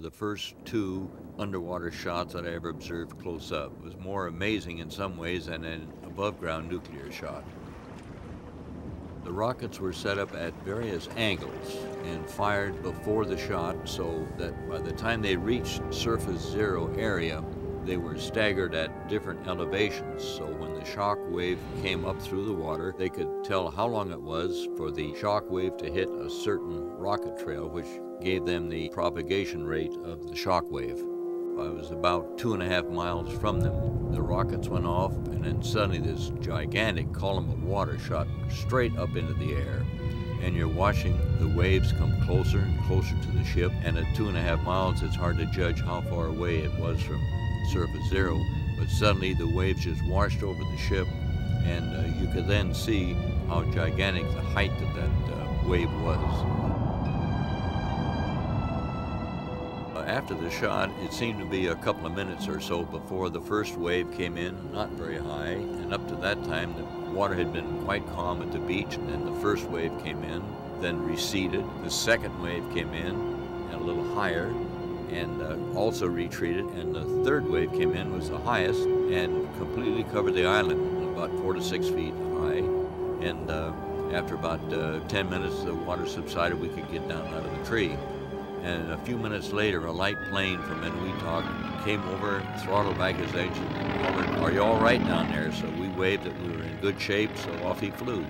were the first two underwater shots that I ever observed close up. It was more amazing in some ways than an above-ground nuclear shot. The rockets were set up at various angles and fired before the shot so that by the time they reached surface zero area, they were staggered at different elevations. So when the shock wave came up through the water, they could tell how long it was for the shock wave to hit a certain rocket trail, which gave them the propagation rate of the shock wave. I was about 2.5 miles from them. The rockets went off, and then suddenly this gigantic column of water shot straight up into the air. And you're watching the waves come closer and closer to the ship, and at 2.5 miles, it's hard to judge how far away it was from surface zero. But suddenly the waves just washed over the ship, and you could then see how gigantic the height of that wave was. After the shot, it seemed to be a couple of minutes or so before the first wave came in, not very high, and up to that time the water had been quite calm at the beach, and then the first wave came in, then receded. The second wave came in, and a little higher, and also retreated, and the third wave came in, was the highest, and completely covered the island, about 4 to 6 feet high, and after about 10 minutes the water subsided, we could get down out of the tree. And a few minutes later, a light plane from Inuitak came over, throttled back his engine, and hollered, "Are you all right down there?" So we waved that we were in good shape, so off he flew.